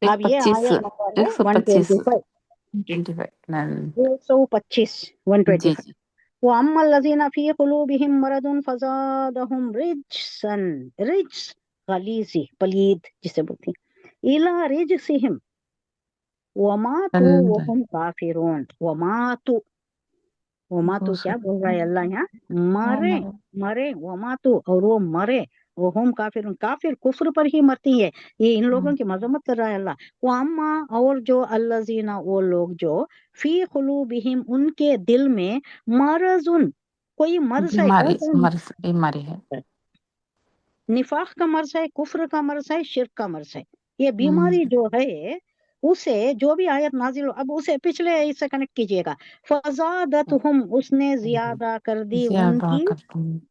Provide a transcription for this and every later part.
एक अब ये 25 आयत नंबर है 125 125 जी 125 जी वअम्मा लजीना फी कुलूबिहिम मरदुन फज़ादहुम रिजसन रिज्स गलीजी पलीद जिसे बोलते हैं इला रिजसिहिम वमातु वहुम काफिरून वमातु क्या बोल रहा है अल्लाह यहाँ मरे मरे वमातु और वो मरे वो हम काफिर कुफ्र पर ही मरती है ये इन लोगों की मजम्मत कर रहा है अल्लाह वो अम्मा और जो अल्लाजीना वो लोग जो फी कुलूबिहिम उनके दिल में मरजुन कोई मर्ज है कौन सा बीमारी है निफाक का मर्ज है कुफ्र का मर्ज है शिर्क का मर्ज है ये बीमारी जो है उसे जो भी आयत नाजिल अब उसे पिछले इससे कनेक्ट कीजिएगा फजादतहुम उसने ज्यादा कर दी ज्यादा उनकी करते हैं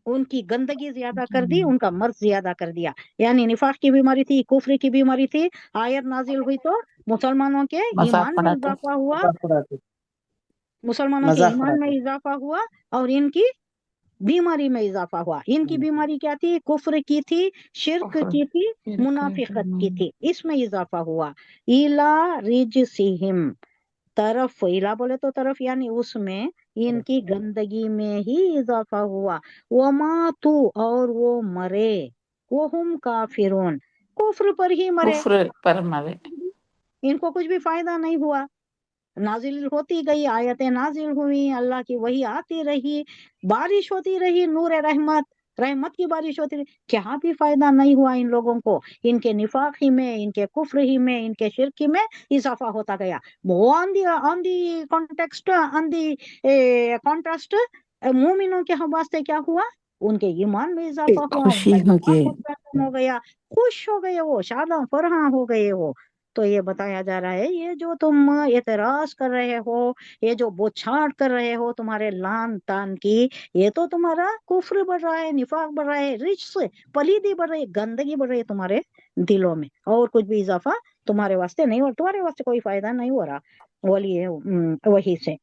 उनकी गंदगी ज्यादा कर दी उनका मर्ज ज्यादा कर दिया यानी निफाक की बीमारी थी कुफ्र की बीमारी थी आयत नाजिल हुई तो मुसलमानों के मजाक ईमान में पड़ाते इजाफा हुआ मुसलमानों के मजाक ईमान में उड़ाते इजाफा हुआ और इनकी बीमारी में इजाफा हुआ इनकी बीमारी क्या थी कुफ्र की थी शिर्क की थी मुनाफिकत की थी इसमें इजाफा हुआ इला रिजसिहिम तरफ इला बोले तो तरफ यानी उसमें इनकी गंदगी में ही इजाफा हुआ वमातु और वो मरे वो हम काफिरून कुफ्र पर ही मरे कुफ्र पर मरे इनको कुछ भी फायदा नहीं हुआ नाजिल होती गई आयतें नाजिल हुई अल्लाह की वही आती रही बारिश होती रही नूर रहमत रहमत की बारिश होती रही क्या भी फायदा नहीं हुआ इन लोगों को इनके निफाक ही में इनके कुफ्र ही में इनके शिर्क ही में इजाफा होता गया वो on the context on the contrast मोमिनों के वास्ते क्या हुआ उनके ईमान में इजाफा हुआ खुशी उनका होगी ईमान मुतमईन हो गया खुश हो गए वो शादा फरहा हो गए वो तो ये बताया जा रहा है ये जो तुम एतराज कर रहे हो ये जो बौछार कर रहे हो तुम्हारे लान तान की ये तो तुम्हारा कुफ्र बढ़ रहा है निफाक बढ़ रहा है रिज्स पलीदी बढ़ रही है गंदगी बढ़ रही है तुम्हारे दिलों में और कुछ भी इजाफा तुम्हारे वास्ते नहीं हो तुम्हारे वास्ते कोई फायदा नहीं हो रहा वही से